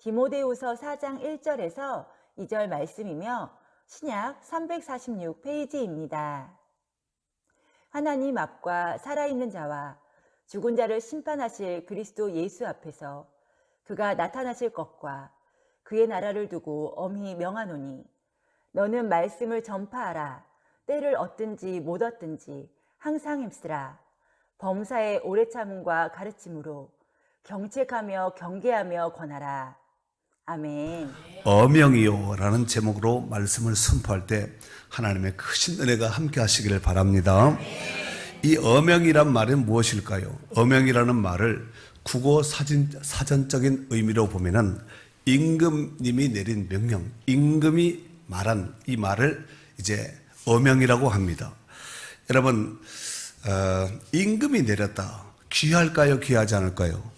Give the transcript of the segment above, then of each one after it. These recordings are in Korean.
디모데후서 4장 1절에서 2절 말씀이며 신약 346페이지입니다. 하나님 앞과 살아있는 자와 죽은 자를 심판하실 그리스도 예수 앞에서 그가 나타나실 것과 그의 나라를 두고 엄히 명하노니 너는 말씀을 전파하라. 때를 얻든지 못 얻든지 항상 힘쓰라. 범사의 오래 참음과 가르침으로 경책하며 경계하며 권하라. 아멘. 어명이요라는 제목으로 말씀을 선포할 때 하나님의 크신 은혜가 함께 하시기를 바랍니다. 이 어명이란 말은 무엇일까요? 어명이라는 말을 국어 사전적인 의미로 보면은 임금님이 내린 명령, 임금이 말한 이 말을 이제 어명이라고 합니다. 여러분, 임금이 내렸다. 귀할까요? 귀하지 않을까요?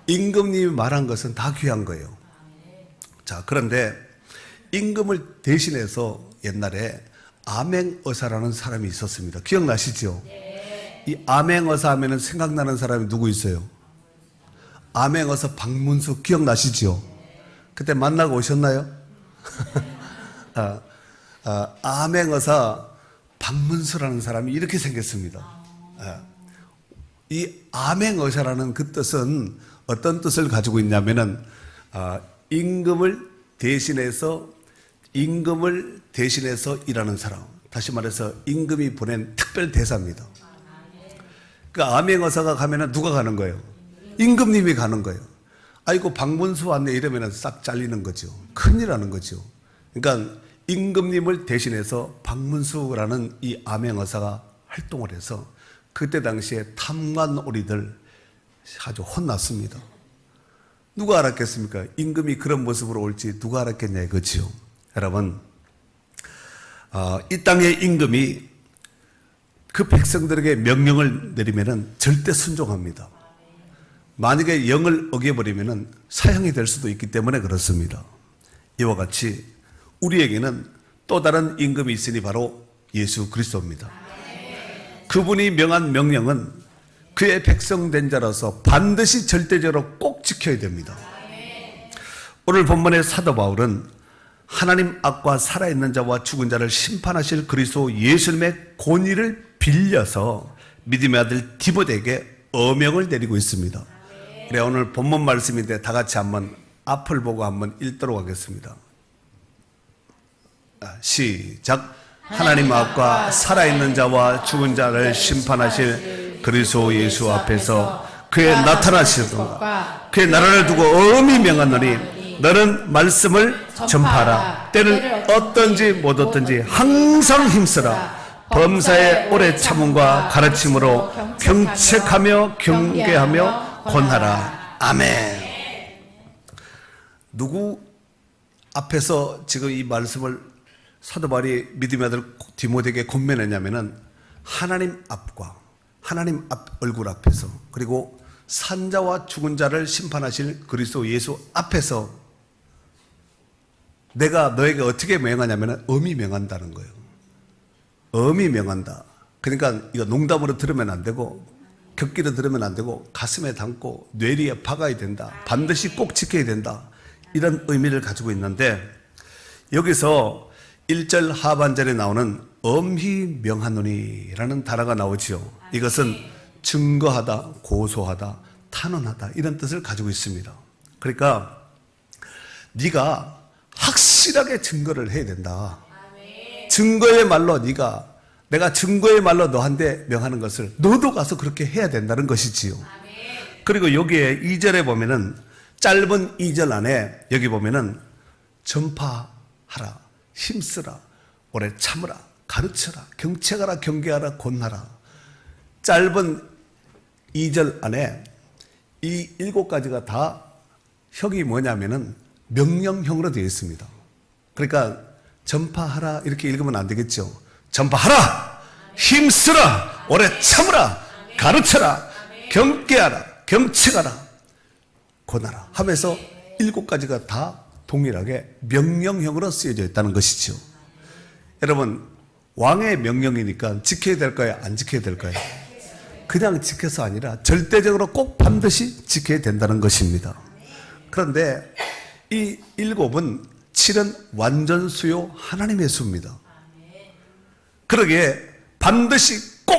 임금님이 말한 것은 다 귀한 거예요. 자, 그런데 임금을 대신해서 옛날에 암행어사라는 사람이 있었습니다. 기억나시죠? 이 암행어사 하면 생각나는 사람이 누구 있어요? 암행어사 박문수 기억나시죠? 그때 만나고 오셨나요? 암행어사 박문수라는 사람이 이렇게 생겼습니다. 이 암행어사라는 그 뜻은 어떤 뜻을 가지고 있냐면은 임금을 대신해서 일하는 사람, 다시 말해서 임금이 보낸 특별 대사입니다. 그러니까 암행어사가 가면은 누가 가는 거예요? 임금님이 가는 거예요. 아이고 박문수 왔네 이러면은 싹 잘리는 거죠. 큰일 나는 거죠. 그러니까 임금님을 대신해서 박문수라는 이 암행어사가 활동을 해서 그때 당시에 탐관오리들 아주 혼났습니다. 누가 알았겠습니까? 임금이 그런 모습으로 올지 누가 알았겠냐 이거지요. 여러분, 이 땅의 임금이 그 백성들에게 명령을 내리면은 절대 순종합니다. 만약에 영을 어겨버리면은 사형이 될 수도 있기 때문에 그렇습니다. 이와 같이 우리에게는 또 다른 임금이 있으니 바로 예수 그리스도입니다. 그분이 명한 명령은 그의 백성된 자로서 반드시 절대적으로 꼭 지켜야 됩니다. 오늘 본문의 사도 바울은 하나님 앞과 살아있는 자와 죽은 자를 심판하실 그리스도 예수님의 권위를 빌려서 믿음의 아들 디모데에게 어명을 내리고 있습니다. 그래, 오늘 본문 말씀인데 다 같이 한번 앞을 보고 한번 읽도록 하겠습니다. 시작. 하나님 앞과 살아있는 자와 죽은 자를 심판하실 그리스도 예수 앞에서 그의 나타나시던가 그의 나라를 두고 엄히 명하노니 너는 말씀을 전파하라. 때를 얻든지 못 얻든지 항상 힘쓰라. 범사의 오래 참음과 가르침으로 경책하며 경계하며 권하라. 아멘. 누구 앞에서 지금 이 말씀을 사도 바울이 믿음의 아들 디모데에게 권면했냐면은 하나님 앞과 하나님 앞 얼굴 앞에서 그리고 산자와 죽은 자를 심판하실 그리스도 예수 앞에서 내가 너에게 어떻게 명하냐면은 엄히 명한다는 거예요. 엄히 명한다. 그러니까 이거 농담으로 들으면 안 되고 격기로 들으면 안 되고 가슴에 담고 뇌리에 박아야 된다. 반드시 꼭 지켜야 된다. 이런 의미를 가지고 있는데 여기서 1절 하반절에 나오는 엄히 명하노니라는 단어가 나오지요. 이것은 증거하다, 고소하다, 탄원하다 이런 뜻을 가지고 있습니다. 그러니까 네가 확실하게 증거를 해야 된다. 증거의 말로 내가 증거의 말로 너한테 명하는 것을 너도 가서 그렇게 해야 된다는 것이지요. 그리고 여기에 2절에 보면은 짧은 2절 안에 여기 보면은 전파하라, 힘쓰라, 오래 참으라, 가르쳐라, 경책하라, 경계하라, 권하라. 짧은 2절 안에 이 7가지가 다 형이 뭐냐면은 명령형으로 되어 있습니다. 그러니까 전파하라 이렇게 읽으면 안 되겠죠. 전파하라, 힘쓰라, 오래 참으라, 가르쳐라, 경계하라, 경책하라, 권하라 하면서 7가지가 다 동일하게 명령형으로 쓰여져 있다는 것이죠. 여러분, 왕의 명령이니까 지켜야 될까요? 안 지켜야 될까요? 그냥 지켜서 아니라 절대적으로 꼭 반드시 지켜야 된다는 것입니다. 그런데 이 7은 7은 완전 수요 하나님의 수입니다. 그러기에 반드시 꼭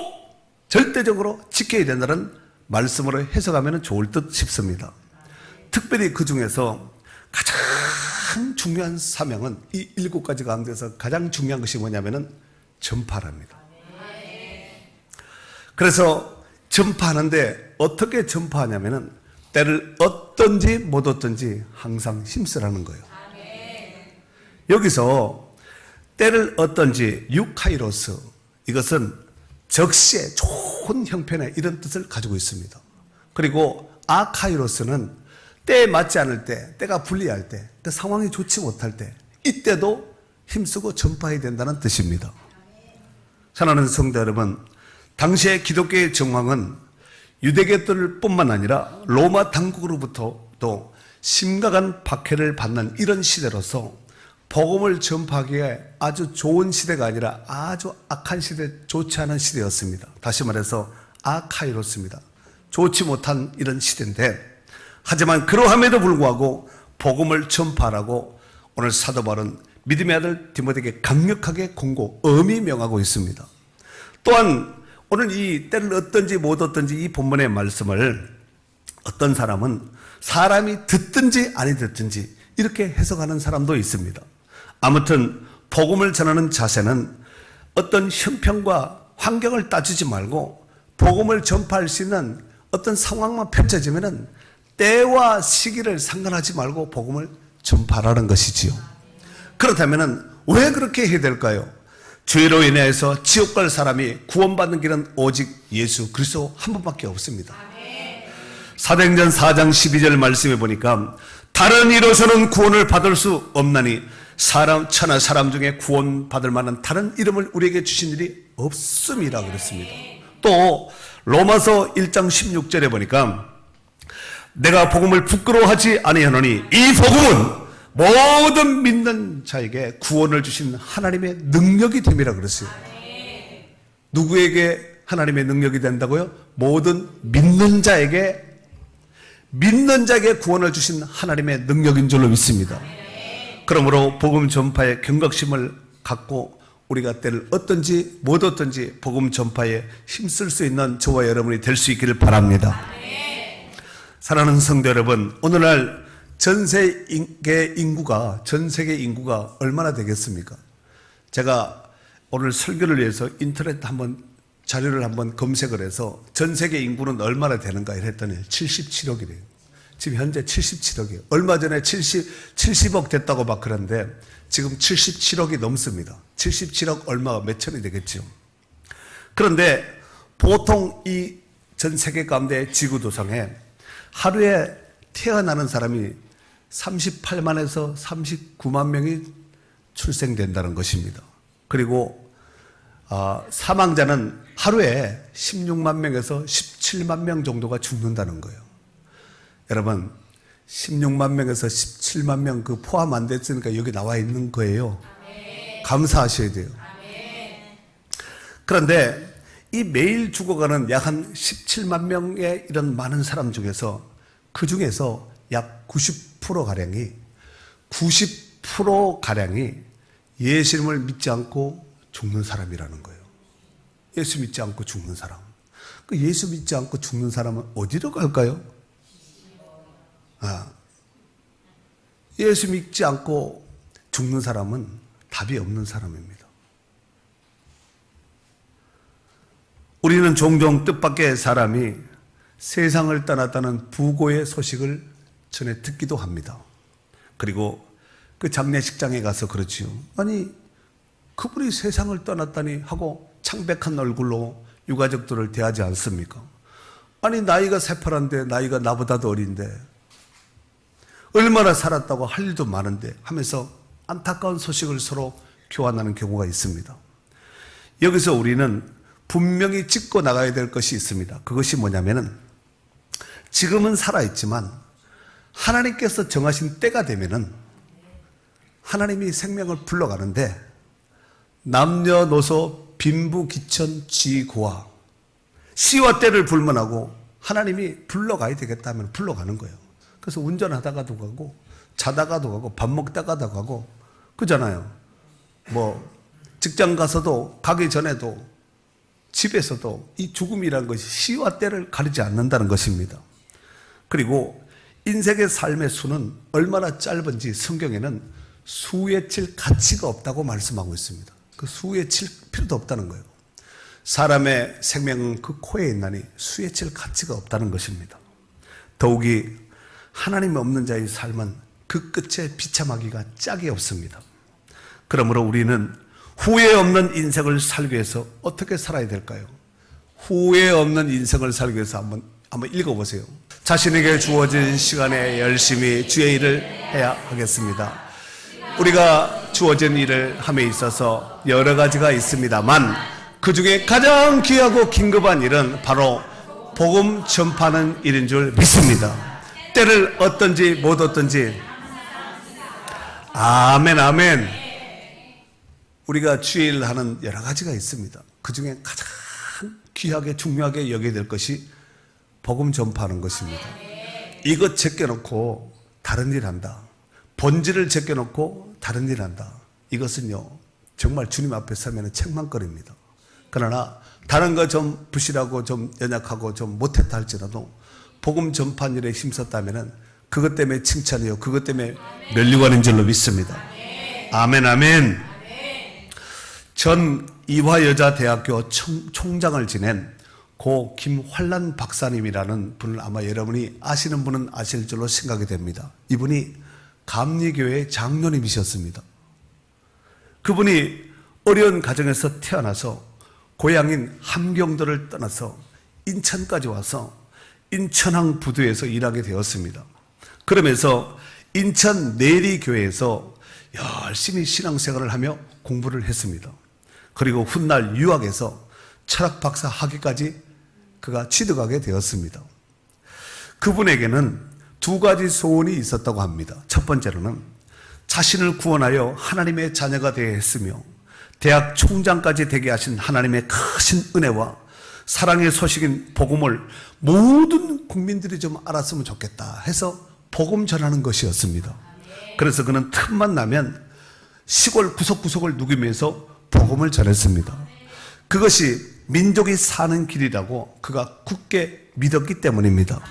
절대적으로 지켜야 된다는 말씀으로 해석하면 좋을 듯 싶습니다. 특별히 그 중에서 가장 중요한 사명은 이 7가지 가운데서 가장 중요한 것이 뭐냐면은 전파랍니다. 그래서 전파하는데 어떻게 전파하냐면은 때를 얻든지 못 얻든지 항상 힘쓰라는 거예요. 여기서 때를 얻든지 유카이로스, 이것은 적시에 좋은 형편에 이런 뜻을 가지고 있습니다. 그리고 아카이로스는 때에 맞지 않을 때, 때가 불리할 때, 그 상황이 좋지 못할 때, 이때도 힘쓰고 전파해야 된다는 뜻입니다. 사랑하는 성도 여러분, 당시의 기독교의 정황은 유대교들 뿐만 아니라 로마 당국으로부터도 심각한 박해를 받는 이런 시대로서 복음을 전파하기에 아주 좋은 시대가 아니라 아주 악한 시대, 좋지 않은 시대였습니다. 다시 말해서 아카이로스입니다. 좋지 못한 이런 시대인데, 하지만 그러함에도 불구하고 복음을 전파하라고 오늘 사도 바울은 믿음의 아들 디모데에게 강력하게 공고, 엄히 명하고 있습니다. 또한 오늘 이 때를 얻든지 못 얻든지 이 본문의 말씀을 어떤 사람은 사람이 듣든지 아니 듣든지 이렇게 해석하는 사람도 있습니다. 아무튼 복음을 전하는 자세는 어떤 형편과 환경을 따지지 말고 복음을 전파할 수 있는 어떤 상황만 펼쳐지면은 때와 시기를 상관하지 말고 복음을 전파하라는 것이지요. 그렇다면은 왜 그렇게 해야 될까요? 죄로 인해서 지옥 갈 사람이 구원받는 길은 오직 예수 그리스도 한 분밖에 없습니다. 사도행전 4장 12절 말씀에 보니까 다른 이로서는 구원을 받을 수 없나니 천하 사람 중에 구원받을 만한 다른 이름을 우리에게 주신 일이 없음이라 그랬습니다. 또 로마서 1장 16절에 보니까 내가 복음을 부끄러워하지 아니하노니 이 복음은 모든 믿는 자에게 구원을 주신 하나님의 능력이 됨이라 그랬어요. 누구에게 하나님의 능력이 된다고요? 모든 믿는 자에게 구원을 주신 하나님의 능력인 줄로 믿습니다. 그러므로 복음 전파에 경각심을 갖고 우리가 때를 얻든지 못 얻든지 복음 전파에 힘쓸 수 있는 저와 여러분이 될 수 있기를 바랍니다. 사랑하는 성도 여러분, 오늘날 전 세계 인구가 얼마나 되겠습니까? 제가 오늘 설교를 위해서 인터넷 자료를 한번 검색을 해서 전 세계 인구는 얼마나 되는가 했더니 77억이래요. 지금 현재 77억이에요. 얼마 전에 70억 됐다고 막 그러는데 지금 77억이 넘습니다. 77억 얼마가 몇 천이 되겠죠. 그런데 보통 이 전 세계 가운데 지구도상에 하루에 태어나는 사람이 38만에서 39만 명이 출생된다는 것입니다. 그리고 사망자는 하루에 16만 명에서 17만 명 정도가 죽는다는 거예요. 여러분 16만 명에서 17만 명 그 포함 안 됐으니까 여기 나와 있는 거예요. 감사하셔야 돼요. 그런데 이 매일 죽어가는 약 한 17만 명의 이런 많은 사람 중에서 그 중에서 약 90%가량이 예수님을 믿지 않고 죽는 사람이라는 거예요. 예수 믿지 않고 죽는 사람. 그 예수 믿지 않고 죽는 사람은 어디로 갈까요? 예수 믿지 않고 죽는 사람은 답이 없는 사람입니다. 우리는 종종 뜻밖의 사람이 세상을 떠났다는 부고의 소식을 전해 듣기도 합니다. 그리고 그 장례식장에 가서 그렇지요. 아니 그분이 세상을 떠났다니 하고 창백한 얼굴로 유가족들을 대하지 않습니까? 아니 나이가 새파란데 나이가 나보다도 어린데 얼마나 살았다고 할 일도 많은데 하면서 안타까운 소식을 서로 교환하는 경우가 있습니다. 여기서 우리는 분명히 짚고 나가야 될 것이 있습니다. 그것이 뭐냐면은 지금은 살아있지만 하나님께서 정하신 때가 되면은 하나님이 생명을 불러가는데 남녀노소 빈부귀천 지고와 시와 때를 불문하고 하나님이 불러가야 되겠다면 불러가는 거예요. 그래서 운전하다가도 가고 자다가도 가고 밥 먹다가도 가고 그잖아요. 뭐 직장 가서도 가기 전에도 집에서도 이 죽음이라는 것이 시와 때를 가리지 않는다는 것입니다. 그리고 인생의 삶의 수는 얼마나 짧은지 성경에는 수에 칠 가치가 없다고 말씀하고 있습니다. 그 수에 칠 필요도 없다는 거예요. 사람의 생명은 그 코에 있나니 수에 칠 가치가 없다는 것입니다. 더욱이 하나님이 없는 자의 삶은 그 끝에 비참하기가 짝이 없습니다. 그러므로 우리는 후회 없는 인생을 살기 위해서 어떻게 살아야 될까요? 후회 없는 인생을 살기 위해서 한번 읽어보세요. 자신에게 주어진 시간에 열심히 주의 일을 해야 하겠습니다. 우리가 주어진 일을 함에 있어서 여러 가지가 있습니다만 그 중에 가장 귀하고 긴급한 일은 바로 복음 전파하는 일인 줄 믿습니다. 때를 얻든지 못 얻든지 아멘 아멘. 우리가 주의 일을 하는 여러 가지가 있습니다. 그 중에 가장 귀하게 중요하게 여겨야 될 것이 복음 전파하는 것입니다. 이것 제껴놓고 다른 일 한다. 본질을 제껴놓고 다른 일 한다. 이것은요 정말 주님 앞에 서면 책망거립니다. 그러나 다른 거 좀 부실하고 좀 연약하고 좀 못했다 할지라도 복음 전파한 일에 힘썼다면 그것 때문에 칭찬이요 그것 때문에 면류관인 줄로 믿습니다. 아멘 아멘. 전 이화여자대학교 총장을 지낸 고 김환란 박사님이라는 분을 아마 여러분이 아시는 분은 아실 줄로 생각이 됩니다. 이분이 감리교회 장로님이셨습니다. 그분이 어려운 가정에서 태어나서 고향인 함경도를 떠나서 인천까지 와서 인천항 부두에서 일하게 되었습니다. 그러면서 인천 내리교회에서 열심히 신앙생활을 하며 공부를 했습니다. 그리고 훗날 유학에서 철학 박사 학위까지 그가 취득하게 되었습니다. 그분에게는 두 가지 소원이 있었다고 합니다. 첫 번째로는 자신을 구원하여 하나님의 자녀가 되게 했으며 대학 총장까지 되게 하신 하나님의 크신 은혜와 사랑의 소식인 복음을 모든 국민들이 좀 알았으면 좋겠다 해서 복음 전하는 것이었습니다. 그래서 그는 틈만 나면 시골 구석구석을 누비면서 복음을 전했습니다. 그것이 민족이 사는 길이라고 그가 굳게 믿었기 때문입니다.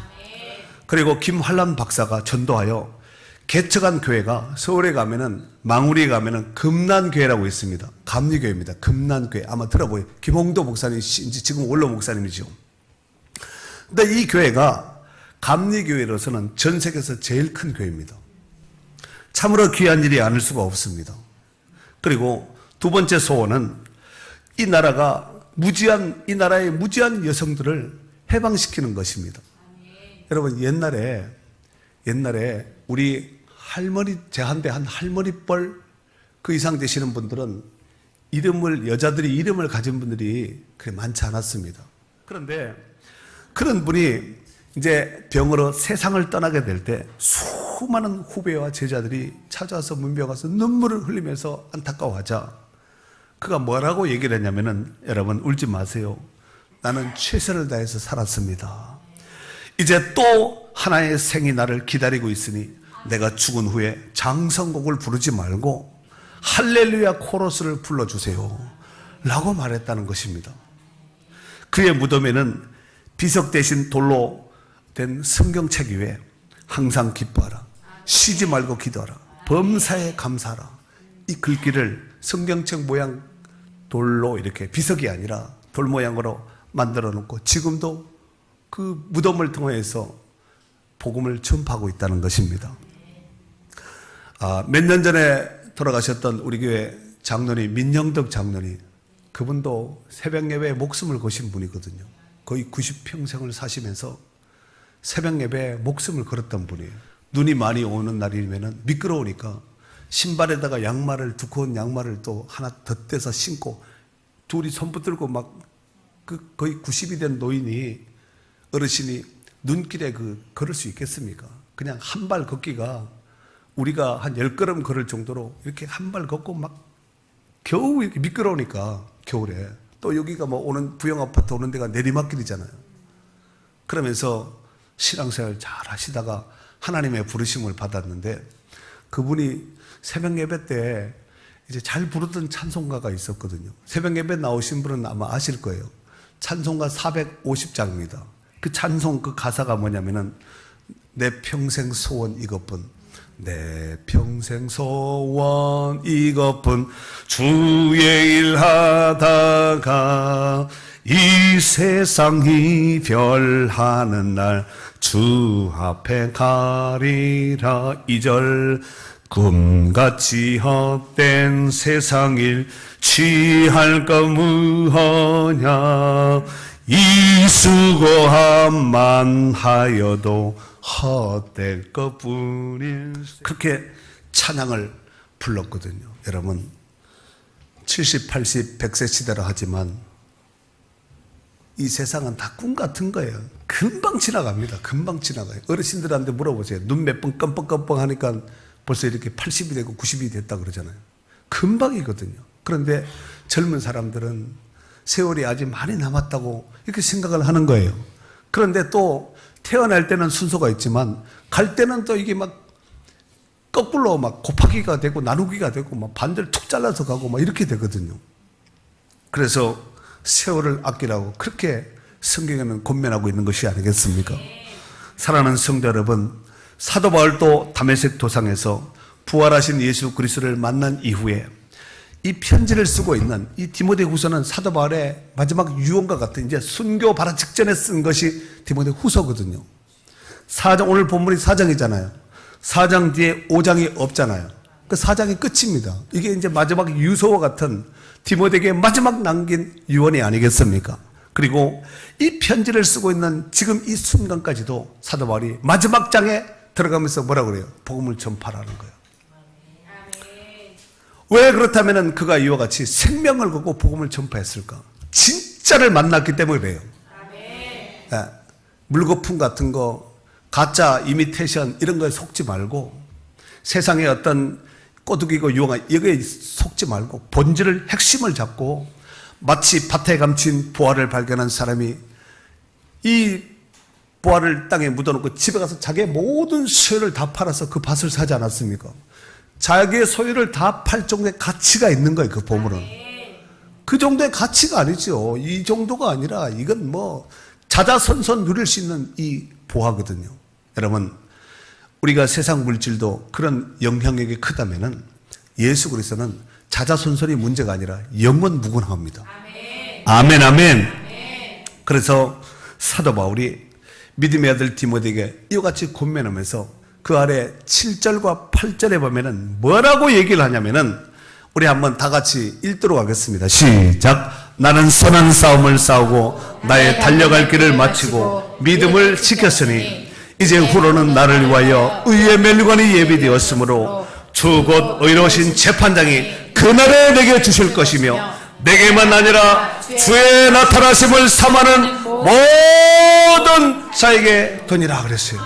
그리고 김환란 박사가 전도하여 개척한 교회가 서울에 가면은 망우리에 가면은 금난교회라고 있습니다. 감리교회입니다. 금난교회 아마 들어보세요. 김홍도 목사님이신지 지금 원로 목사님이죠. 근데 이 교회가 감리교회로서는 전 세계에서 제일 큰 교회입니다. 참으로 귀한 일이 아닐 수가 없습니다. 그리고 두 번째 소원은 이 나라의 무지한 여성들을 해방시키는 것입니다. 여러분 옛날에 우리 할머니 제한대 한 할머니뻘 그 이상 되시는 분들은 여자들이 이름을 가진 분들이 그렇게 많지 않았습니다. 그런데 그런 분이 이제 병으로 세상을 떠나게 될 때 수많은 후배와 제자들이 찾아와서 문병 가서 눈물을 흘리면서 안타까워하자 그가 뭐라고 얘기를 했냐면은 여러분 울지 마세요. 나는 최선을 다해서 살았습니다. 이제 또 하나의 생이 나를 기다리고 있으니 내가 죽은 후에 장성곡을 부르지 말고 할렐루야 코러스를 불러주세요 라고 말했다는 것입니다. 그의 무덤에는 비석 대신 돌로 된 성경책 위에 항상 기뻐하라, 쉬지 말고 기도하라, 범사에 감사하라, 이 글귀를 성경책 모양 돌로 이렇게 비석이 아니라 돌 모양으로 만들어 놓고 지금도 그 무덤을 통해서 복음을 전파하고 있다는 것입니다. 몇 년 전에 돌아가셨던 우리 교회 장로님 민영덕 장로님, 그분도 새벽 예배에 목숨을 거신 분이거든요. 거의 90평생을 사시면서 새벽 예배에 목숨을 걸었던 분이에요. 눈이 많이 오는 날이면 미끄러우니까 신발에다가 두꺼운 양말을 또 하나 덧대서 신고 둘이 손 붙들고 막 거의 90이 된 노인이 어르신이 눈길에 걸을 수 있겠습니까? 그냥 한 발 걷기가 우리가 한 10걸음 걸을 정도로 이렇게 한 발 걷고 막 겨우 이렇게 미끄러우니까 겨울에 또 여기가 부영 아파트 오는 데가 내리막길이잖아요. 그러면서 신앙생활 잘 하시다가 하나님의 부르심을 받았는데 그분이 새벽 예배 때 이제 잘 부르던 찬송가가 있었거든요. 새벽 예배 나오신 분은 아마 아실 거예요. 찬송가 450장입니다. 그 찬송 그 가사가 뭐냐면은 내 평생 소원 이것뿐, 내 평생 소원 이것뿐, 주의 일 하다가 이 세상 이별하는 날 주 앞에 가리라. 2절 꿈같이 헛된 세상 일 취할 것 무허냐, 이 수고함만 하여도 헛될 것뿐일. 그렇게 찬양을 불렀거든요. 여러분 70, 80, 100세 시대라 하지만 이 세상은 다 꿈 같은 거예요. 금방 지나갑니다. 금방 지나가요. 어르신들한테 물어보세요. 눈 몇 번 껌뻑껌뻑 하니까 벌써 이렇게 80이 되고 90이 됐다 그러잖아요. 금방이거든요. 그런데 젊은 사람들은 세월이 아직 많이 남았다고 이렇게 생각을 하는 거예요. 그런데 또 태어날 때는 순서가 있지만 갈 때는 또 이게 막 거꾸로 막 곱하기가 되고 나누기가 되고 막 반대를 툭 잘라서 가고 막 이렇게 되거든요. 그래서 세월을 아끼라고 그렇게 성경에는 권면하고 있는 것이 아니겠습니까? 사랑하는 성도 여러분, 사도 바울도 다메섹 도상에서 부활하신 예수 그리스도를 만난 이후에 이 편지를 쓰고 있는 이 디모데후서는 사도 바울의 마지막 유언과 같은 이제 순교 바로 직전에 쓴 것이 디모데후서거든요. 4장, 오늘 본문이 4장이잖아요. 4장 뒤에 5장이 없잖아요. 그 4장이 끝입니다. 이게 이제 마지막 유서와 같은 디모데에게 마지막 남긴 유언이 아니겠습니까? 그리고 이 편지를 쓰고 있는 지금 이 순간까지도 사도 바울이 마지막 장에 들어가면서 뭐라 그래요? 복음을 전파라는 거예요. 왜 그렇다면 그가 이와 같이 생명을 걸고 복음을 전파했을까? 진짜를 만났기 때문에 그래요. 네. 물거품 같은 거, 가짜 이미테이션 이런 거에 속지 말고, 세상의 어떤 꼬드기고 유혹한 여기에 속지 말고 본질을, 핵심을 잡고, 마치 밭에 감춘 보화를 발견한 사람이 이 보화를 땅에 묻어놓고 집에 가서 자기의 모든 소유를 다 팔아서 그 밭을 사지 않았습니까? 자기의 소유를 다 팔 정도의 가치가 있는 거예요. 그 보물은 그 정도의 가치가 아니죠. 이 정도가 아니라 이건 뭐 자자손손 누릴 수 있는 이 보화거든요. 여러분, 우리가 세상 물질도 그런 영향력이 크다면은 예수 그리스도는 자자손손이 문제가 아니라 영원 무궁합니다. 아멘, 아멘. 그래서 사도 바울이 믿음의 아들 디모데에게 이와 같이 권면하면서 그 아래 7절과 8절에 보면은 뭐라고 얘기를 하냐면은, 우리 한번 다 같이 읽도록 하겠습니다. 시작. 나는 선한 싸움을 싸우고 나의 달려갈 길을 마치고 믿음을 지켰으니 이제 후로는 나를 위하여 의의 면류관이 예비되었으므로 주 곧 의로우신 재판장이 그날에 내게 주실 것이며 내게만 아니라 주의 나타나심을 삼하는 모든 자에게 되니라 그랬어요.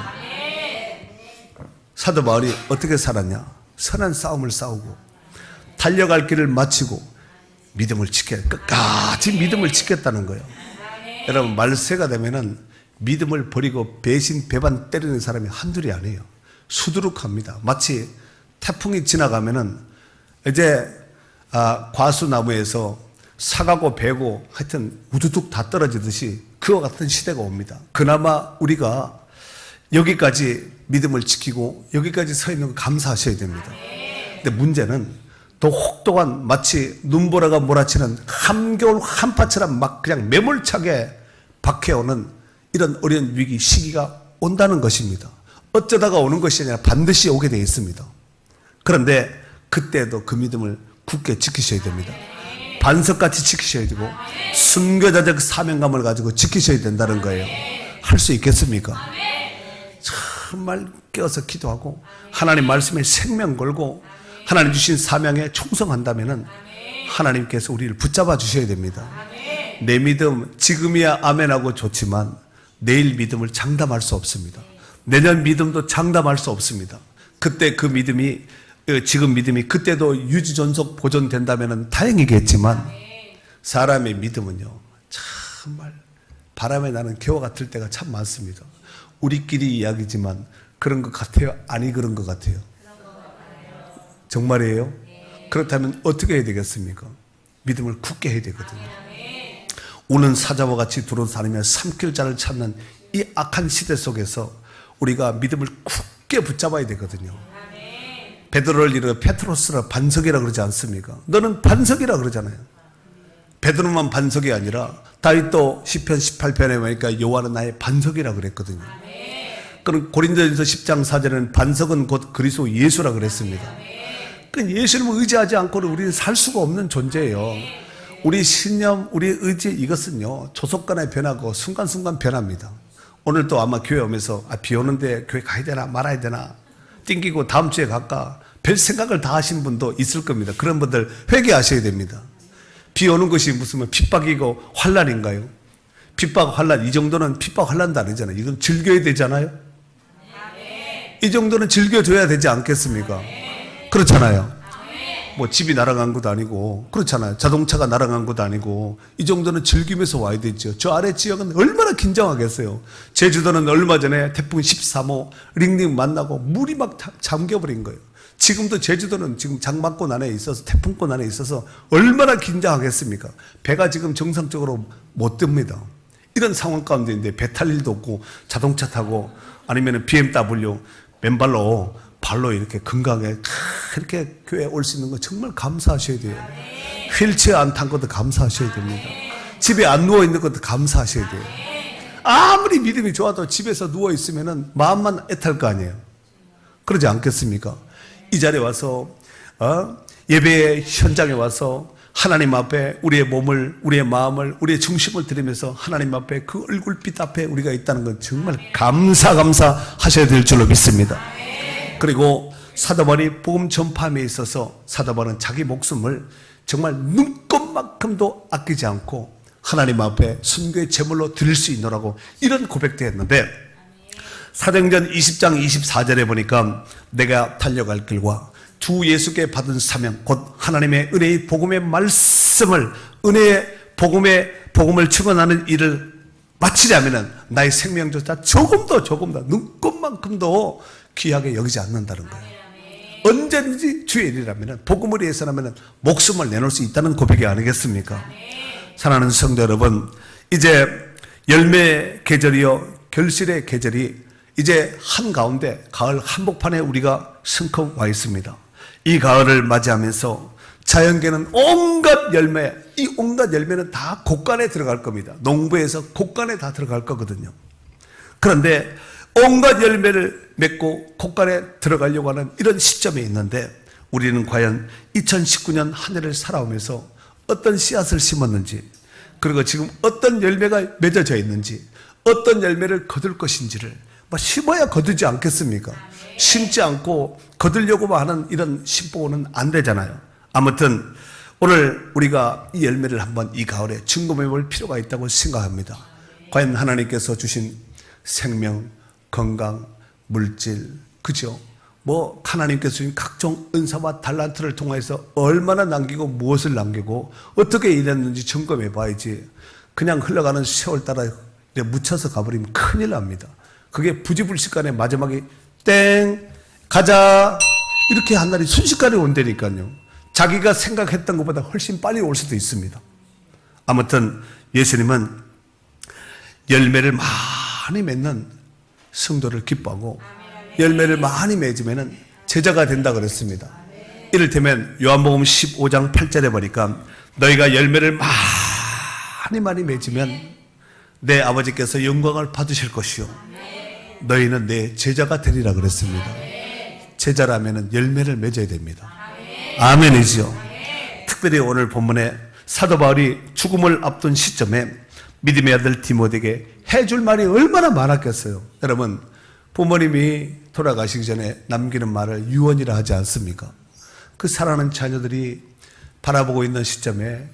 사도 바울이 어떻게 살았냐? 선한 싸움을 싸우고 달려갈 길을 마치고 믿음을 끝까지 믿음을 지켰다는 거예요. 여러분, 말세가 되면은 믿음을 버리고 배신 배반 때리는 사람이 한둘이 아니에요. 수두룩합니다. 마치 태풍이 지나가면은 이제 과수나무에서 사가고 배고 하여튼 우두둑 다 떨어지듯이 그와 같은 시대가 옵니다. 그나마 우리가 여기까지 믿음을 지키고 여기까지 서 있는 거 감사하셔야 됩니다. 근데 문제는 또 혹독한 마치 눈보라가 몰아치는 한겨울 한파처럼 막 그냥 매몰차게 박해오는 이런 어려운 위기 시기가 온다는 것입니다. 어쩌다가 오는 것이 아니라 반드시 오게 되어 있습니다. 그런데 그때도 그 믿음을 굳게 지키셔야 됩니다. 반석같이 지키셔야 되고 순교자적 사명감을 가지고 지키셔야 된다는 거예요. 할 수 있겠습니까? 정말 깨어서 기도하고 하나님 말씀에 생명 걸고 하나님 주신 사명에 충성한다면은 하나님께서 우리를 붙잡아 주셔야 됩니다. 내 믿음 지금이야 아멘하고 좋지만 내일 믿음을 장담할 수 없습니다. 내년 믿음도 장담할 수 없습니다. 그때 그 믿음이, 지금 믿음이 그때도 유지존속 보존된다면 다행이겠지만 사람의 믿음은요 정말 바람에 나는 개와 같을 때가 참 많습니다. 우리끼리 이야기지만 그런 것 같아요? 아니 그런 것 같아요? 정말이에요? 그렇다면 어떻게 해야 되겠습니까? 믿음을 굳게 해야 되거든요. 우는 사자와 같이 두루 다니며 삼킬 자를 찾는 이 악한 시대 속에서 우리가 믿음을 굳게 붙잡아야 되거든요. 베드로를 이르고 페트로스라 반석이라 그러지 않습니까? 너는 반석이라 그러잖아요. 베드로만 반석이 아니라 다윗도 시편 18편에 보니까 여호와는 나의 반석이라 그랬거든요. 그럼 고린도전서 10장 4절에는 반석은 곧 그리스도 예수라 그랬습니다. 그러니까 예수님을 의지하지 않고는 우리는 살 수가 없는 존재예요. 우리 신념, 우리 의지 이것은요 조속간에 변하고 순간순간 변합니다. 오늘도 아마 교회 오면서 비 오는데 교회 가야 되나 말아야 되나 띵기고 다음 주에 갈까 별 생각을 다 하신 분도 있을 겁니다. 그런 분들 회개하셔야 됩니다. 비 오는 것이 무슨 핍박이고 환난인가요? 핍박, 환난 이 정도는 핍박, 환난도 아니잖아요. 이건 즐겨야 되잖아요. 이 정도는 즐겨줘야 되지 않겠습니까? 그렇잖아요. 뭐 집이 날아간 것도 아니고 그렇잖아요. 자동차가 날아간 것도 아니고 이 정도는 즐기면서 와야 되죠. 저 아래 지역은 얼마나 긴장하겠어요. 제주도는 얼마 전에 태풍 13호 링링 만나고 물이 막 잠겨버린 거예요. 지금도 제주도는 지금 장마권 안에 있어서 태풍권 안에 있어서 얼마나 긴장하겠습니까? 배가 지금 정상적으로 못 뜹니다. 이런 상황 가운데인데 배 탈 일도 없고 자동차 타고 아니면 BMW 맨발로 발로 이렇게 건강하게 이렇게 교회에 올 수 있는 거 정말 감사하셔야 돼요. 휠체어 안 탄 것도 감사하셔야 됩니다. 집에 안 누워 있는 것도 감사하셔야 돼요. 아무리 믿음이 좋아도 집에서 누워 있으면은 마음만 애탈 거 아니에요. 그러지 않겠습니까? 이 자리에 와서 예배 현장에 와서 하나님 앞에 우리의 몸을, 우리의 마음을, 우리의 중심을 드리면서 하나님 앞에 그 얼굴빛 앞에 우리가 있다는 건 정말 감사하셔야 될 줄로 믿습니다. 그리고 사도 바울이 복음 전파함에 있어서 사도 바울은 자기 목숨을 정말 눈꼽만큼도 아끼지 않고 하나님 앞에 순교의 제물로 드릴 수 있노라고 이런 고백도 했는데 사도행전 20장 24절에 보니까 내가 달려갈 길과 주 예수께 받은 사명 곧 하나님의 은혜의 복음의 말씀을 은혜의 복음을 증언하는 일을 마치려면 나의 생명조차 조금 더 눈꼽만큼도 귀하게 여기지 않는다는 거예요. 언제든지 주의 일이라면 복음을 위해서라면 목숨을 내놓을 수 있다는 고백이 아니겠습니까? 사랑하는 성도 여러분, 이제 열매 계절이요 결실의 계절이 이제 한가운데 가을 한복판에 우리가 성큼 와 있습니다. 이 가을을 맞이하면서 자연계는 온갖 열매, 이 온갖 열매는 다 곡간에 들어갈 겁니다. 농부에서 곡간에 다 들어갈 거거든요. 그런데 온갖 열매를 맺고 곡간에 들어가려고 하는 이런 시점에 있는데 우리는 과연 2019년 한 해를 살아오면서 어떤 씨앗을 심었는지 그리고 지금 어떤 열매가 맺어져 있는지 어떤 열매를 거둘 것인지를 심어야 거두지 않겠습니까? 심지 않고 거두려고 하는 이런 심보는 안 되잖아요. 아무튼 오늘 우리가 이 열매를 한번 이 가을에 점검해 볼 필요가 있다고 생각합니다. 과연 하나님께서 주신 생명, 건강, 물질, 그죠? 하나님께서 주신 각종 은사와 달란트를 통해서 얼마나 남기고 무엇을 남기고 어떻게 일했는지 점검해 봐야지 그냥 흘러가는 세월 따라 묻혀서 가버리면 큰일 납니다. 그게 부지불식간에 마지막에 땡 가자 이렇게 한 날이 순식간에 온다니까요. 자기가 생각했던 것보다 훨씬 빨리 올 수도 있습니다. 아무튼 예수님은 열매를 많이 맺는 성도를 기뻐하고 열매를 많이 맺으면 제자가 된다 그랬습니다. 이를테면 요한복음 15장 8절에 보니까 너희가 열매를 많이 맺으면 내 아버지께서 영광을 받으실 것이요 너희는 내 제자가 되리라 그랬습니다. 제자라면 열매를 맺어야 됩니다. 아멘이지요. 특별히 오늘 본문에 사도 바울이 죽음을 앞둔 시점에 믿음의 아들 디모데에게 해줄 말이 얼마나 많았겠어요. 여러분 부모님이 돌아가시기 전에 남기는 말을 유언이라 하지 않습니까? 그 사랑하는 자녀들이 바라보고 있는 시점에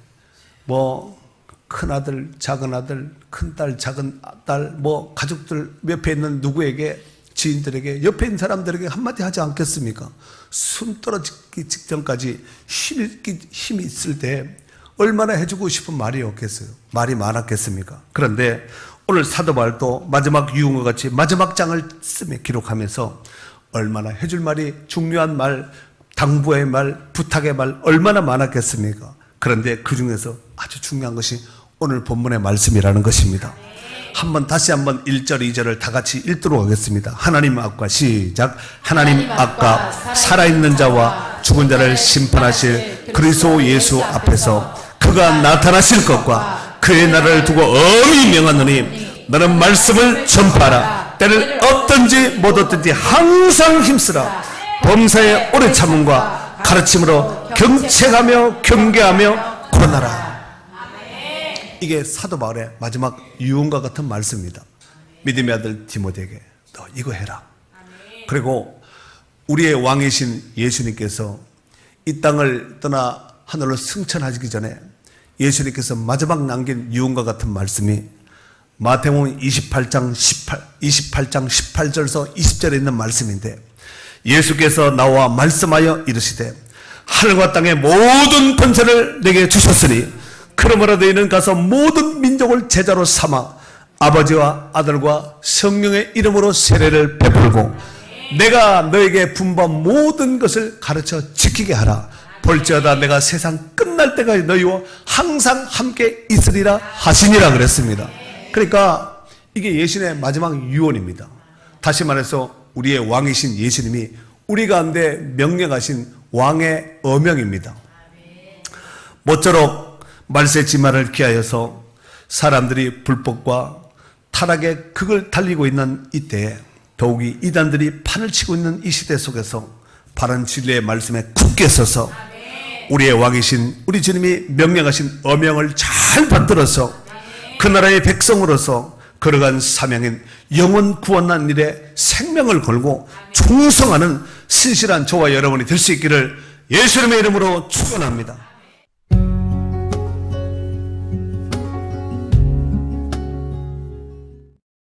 큰아들, 작은아들, 큰딸, 작은딸, 가족들 옆에 있는 누구에게, 지인들에게, 옆에 있는 사람들에게 한마디 하지 않겠습니까? 숨 떨어지기 직전까지 힘이 있을 때 얼마나 해주고 싶은 말이 없겠어요? 말이 많았겠습니까? 그런데 오늘 사도 바울도 마지막 유언과 같이 마지막 장을 쓰며 기록하면서 얼마나 해줄 말이 중요한 말 당부의 말, 부탁의 말 얼마나 많았겠습니까? 그런데 그 중에서 아주 중요한 것이 오늘 본문의 말씀이라는 것입니다. 다시 한번 1절, 2절을 다 같이 읽도록 하겠습니다. 하나님 앞과 시작. 하나님 앞과 살아있는 자와 죽은 자를 심판하실 그리스도 예수 앞에서 그가 나타나실 것과 그의 나라를 두고 엄히 명하노니 너는 말씀을 전파하라. 때를 얻든지 못 얻든지 항상 힘쓰라. 범사의 오래 참음과 가르침으로 경책하며 경계하며 권하라. 이게 사도 바울의 마지막 유언과 같은 말씀입니다. 믿음의 아들 디모데에게 너 이거 해라. 그리고 우리의 왕이신 예수님께서 이 땅을 떠나 하늘로 승천하시기 전에 예수님께서 마지막 남긴 유언과 같은 말씀이 마태복음 28장 18절에서 20절에 있는 말씀인데, 예수께서 나와 말씀하여 이르시되 하늘과 땅의 모든 권세를 내게 주셨으니 그러므로 너희는 가서 모든 민족을 제자로 삼아 아버지와 아들과 성령의 이름으로 세례를 베풀고 내가 너에게 분부한 모든 것을 가르쳐 지키게 하라. 볼지어다 내가 세상 끝날 때까지 너희와 항상 함께 있으리라 하시니라 그랬습니다. 그러니까 이게 예수님의 마지막 유언입니다. 다시 말해서 우리의 왕이신 예수님이 우리 가운데 명령하신 왕의 어명입니다. 모쪼록 말세 지만을 기하여서 사람들이 불법과 타락의 극을 달리고 있는 이때에 더욱이 이단들이 판을 치고 있는 이 시대 속에서 바른 진리의 말씀에 굳게 서서 우리의 왕이신 우리 주님이 명령하신 어명을 잘 받들어서 그 나라의 백성으로서 걸어간 사명인 영혼 구원한 일에 생명을 걸고 충성하는 신실한 저와 여러분이 될 수 있기를 예수님의 이름으로 축원합니다.